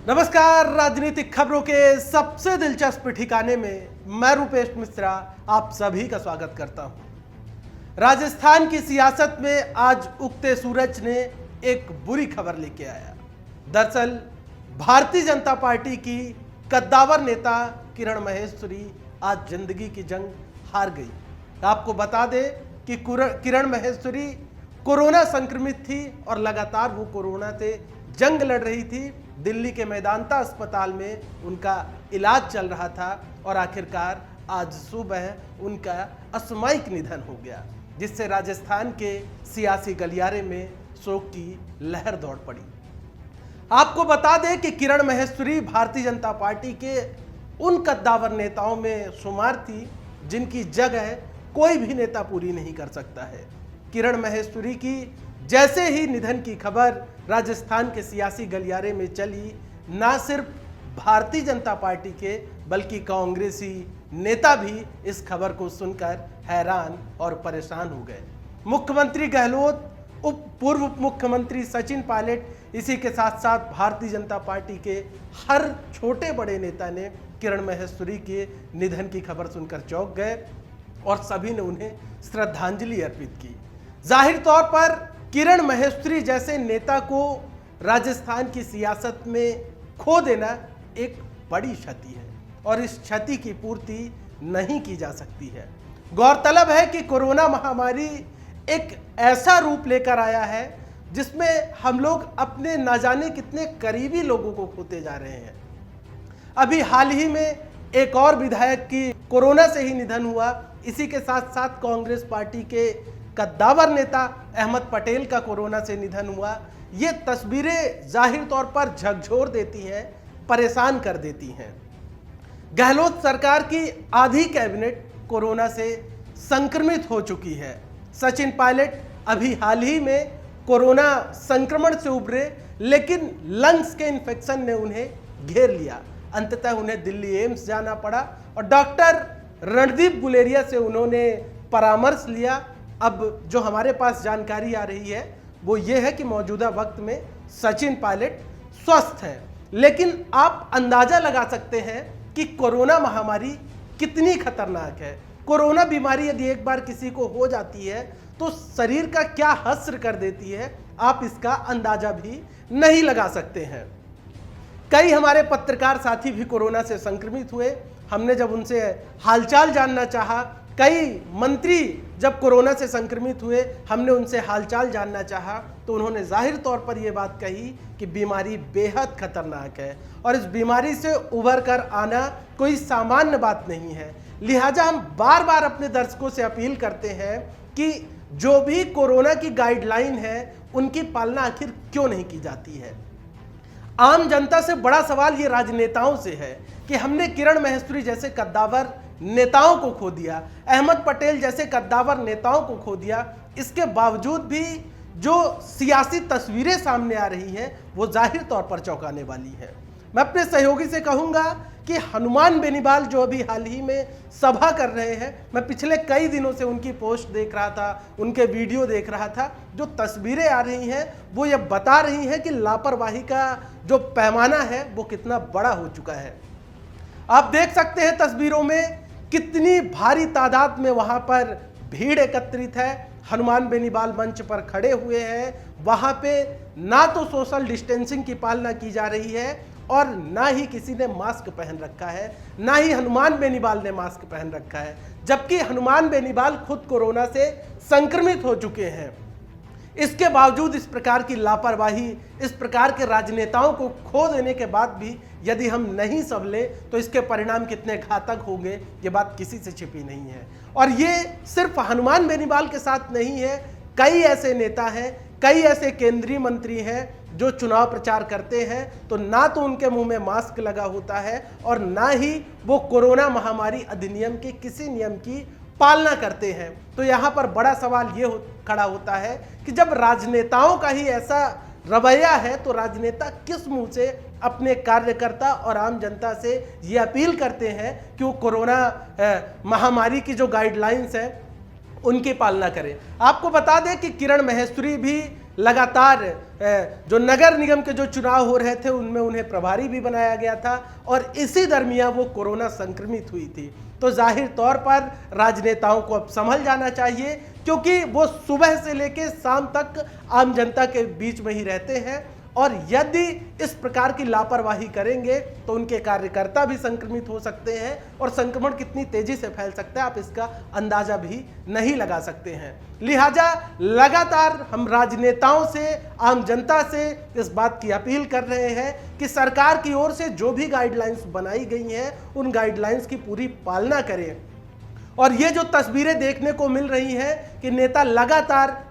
नमस्कार। राजनीतिक खबरों के सबसे दिलचस्प ठिकाने में मैं रूपेश मिश्रा आप सभी का स्वागत करता हूं। राजस्थान की सियासत में आज उगते सूरज ने एक बुरी खबर लेके आया। दरअसल भारतीय जनता पार्टी की कद्दावर नेता किरण महेश्वरी आज जिंदगी की जंग हार गई। आपको बता दें कि किरण महेश्वरी कोरोना संक्रमित थी और लगातार वो कोरोना से जंग लड़ रही थी। दिल्ली के मेदांता अस्पताल में उनका इलाज चल रहा था और आखिरकार आज सुबह उनका असामयिक निधन हो गया, जिससे राजस्थान के सियासी गलियारे में शोक की लहर दौड़ पड़ी। आपको बता दें कि किरण महेश्वरी भारतीय जनता पार्टी के उन कद्दावर नेताओं में शुमार थी जिनकी जगह कोई भी नेता पूरी नहीं कर सकता है। किरण महेश्वरी की जैसे ही निधन की खबर राजस्थान के सियासी गलियारे में चली, ना सिर्फ भारतीय जनता पार्टी के बल्कि कांग्रेसी नेता भी इस खबर को सुनकर हैरान और परेशान हो गए। मुख्यमंत्री गहलोत, पूर्व उप मुख्यमंत्री सचिन पायलट, इसी के साथ साथ भारतीय जनता पार्टी के हर छोटे बड़े नेता ने किरण महेश्वरी के निधन की खबर सुनकर चौंक गए और सभी ने उन्हें श्रद्धांजलि अर्पित की। जाहिर तौर पर किरण महेश्वरी जैसे नेता को राजस्थान की सियासत में खो देना एक बड़ी क्षति है और इस क्षति की पूर्ति नहीं की जा सकती है। गौरतलब है कि कोरोना महामारी एक ऐसा रूप लेकर आया है जिसमें हम लोग अपने न जाने कितने करीबी लोगों को खोते जा रहे हैं। अभी हाल ही में एक और विधायक की कोरोना से ही निधन हुआ। इसी के साथ साथ कांग्रेस पार्टी के कद्दावर नेता अहमद पटेल का कोरोना से निधन हुआ। ये तस्वीरें जाहिर तौर पर झकझोर देती हैं, परेशान कर देती हैं। गहलोत सरकार की आधी कैबिनेट कोरोना से संक्रमित हो चुकी है। सचिन पायलट अभी हाल ही में कोरोना संक्रमण से उभरे, लेकिन लंग्स के इन्फेक्शन ने उन्हें घेर लिया। अंततः उन्हें दिल्ली एम्स जाना पड़ा और डॉक्टर रणदीप गुलेरिया से उन्होंने परामर्श लिया। अब जो हमारे पास जानकारी आ रही है वो ये है कि मौजूदा वक्त में सचिन पायलट स्वस्थ हैं, लेकिन आप अंदाजा लगा सकते हैं कि कोरोना महामारी कितनी खतरनाक है। कोरोना बीमारी यदि एक बार किसी को हो जाती है तो शरीर का क्या हश्र कर देती है, आप इसका अंदाजा भी नहीं लगा सकते हैं। कई हमारे पत्रकार साथी भी कोरोना से संक्रमित हुए। हमने जब उनसे हालचाल जानना चाहा, कई मंत्री जब कोरोना से संक्रमित हुए, हमने उनसे हालचाल जानना चाहा तो उन्होंने जाहिर तौर पर यह बात कही कि बीमारी बेहद खतरनाक है और इस बीमारी से उभर कर आना कोई सामान्य बात नहीं है। लिहाजा हम बार बार अपने दर्शकों से अपील करते हैं कि जो भी कोरोना की गाइडलाइन है उनकी पालना आखिर क्यों नहीं की जाती है। आम जनता से बड़ा सवाल ये राजनेताओं से है कि हमने किरण महेश्वरी जैसे कद्दावर नेताओं को खो दिया, अहमद पटेल जैसे कद्दावर नेताओं को खो दिया। इसके बावजूद भी जो सियासी तस्वीरें सामने आ रही हैं वो जाहिर तौर पर चौंकाने वाली है। मैं अपने सहयोगी से कहूंगा कि हनुमान बेनीवाल जो अभी हाल ही में सभा कर रहे हैं, मैं पिछले कई दिनों से उनकी पोस्ट देख रहा था, उनके वीडियो देख रहा था। जो तस्वीरें आ रही हैं वो ये बता रही हैं कि लापरवाही का जो पैमाना है वो कितना बड़ा हो चुका है। आप देख सकते हैं तस्वीरों में कितनी भारी तादाद में वहां पर भीड़ एकत्रित है। हनुमान बेनीवाल मंच पर खड़े हुए हैं। वहां पे ना तो सोशल डिस्टेंसिंग की पालना की जा रही है और ना ही किसी ने मास्क पहन रखा है, ना ही हनुमान बेनीवाल ने मास्क पहन रखा है, जबकि हनुमान बेनीवाल खुद कोरोना से संक्रमित हो चुके हैं। इसके बावजूद इस प्रकार की लापरवाही, इस प्रकार के राजनेताओं को खो देने के बाद भी यदि हम नहीं संभले तो इसके परिणाम कितने घातक होंगे ये बात किसी से छिपी नहीं है। और ये सिर्फ हनुमान बेनीवाल के साथ नहीं है, कई ऐसे नेता हैं, कई ऐसे केंद्रीय मंत्री हैं जो चुनाव प्रचार करते हैं तो ना तो उनके मुंह में मास्क लगा होता है और ना ही वो कोरोना महामारी अधिनियम के किसी नियम की पालना करते हैं। तो यहाँ पर बड़ा सवाल ये खड़ा होता है कि जब राजनेताओं का ही ऐसा रवैया है तो राजनेता किस मुंह से अपने कार्यकर्ता और आम जनता से ये अपील करते हैं कि वो कोरोना महामारी की जो गाइडलाइंस है उनकी पालना करें। आपको बता दें कि किरण महेश्वरी भी लगातार जो नगर निगम के जो चुनाव हो रहे थे उनमें उन्हें प्रभारी भी बनाया गया था और इसी दरमियान वो कोरोना संक्रमित हुई थी। तो जाहिर तौर पर राजनेताओं को अब संभल जाना चाहिए, क्योंकि वो सुबह से लेकर शाम तक आम जनता के बीच में ही रहते हैं और यदि इस प्रकार की लापरवाही करेंगे तो उनके कार्यकर्ता भी संक्रमित हो सकते हैं और संक्रमण कितनी तेजी से फैल सकता है आप इसका अंदाजा भी नहीं लगा सकते हैं। लिहाजा लगातार हम राजनेताओं से, आम जनता से इस बात की अपील कर रहे हैं कि सरकार की ओर से जो भी गाइडलाइंस बनाई गई हैं उन गाइडलाइंस की पूरी पालना करें। और ये जो तस्वीरें देखने को मिल रही हैं कि नेता लगातार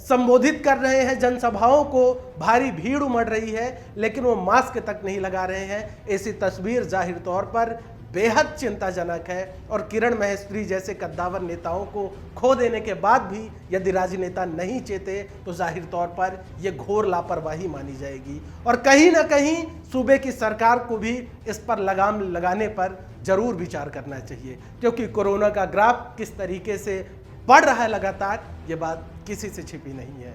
संबोधित कर रहे हैं जनसभाओं को, भारी भीड़ उमड़ रही है लेकिन वो मास्क तक नहीं लगा रहे हैं, ऐसी तस्वीर जाहिर तौर पर बेहद चिंताजनक है। और किरण महेश्वरी जैसे कद्दावर नेताओं को खो देने के बाद भी यदि राजनेता नहीं चेते तो जाहिर तौर पर यह घोर लापरवाही मानी जाएगी और कहीं ना कहीं सूबे की सरकार को भी इस पर लगाम लगाने पर जरूर विचार करना चाहिए, क्योंकि कोरोना का ग्राफ किस तरीके से बढ़ रहा है लगातार, ये बात किसी से छिपी नहीं है।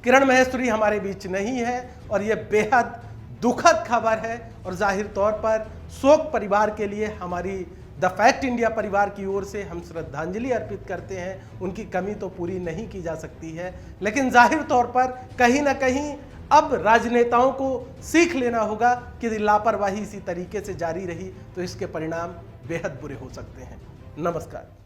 किरण महेश्वरी हमारे बीच नहीं है और यह बेहद दुखद खबर है और जाहिर तौर पर शोक परिवार के लिए हमारी द फैक्ट इंडिया परिवार की ओर से हम श्रद्धांजलि अर्पित करते हैं। उनकी कमी तो पूरी नहीं की जा सकती है, लेकिन जाहिर तौर पर कहीं ना कहीं अब राजनेताओं को सीख लेना होगा कि लापरवाही इसी तरीके से जारी रही तो इसके परिणाम बेहद बुरे हो सकते हैं। नमस्कार।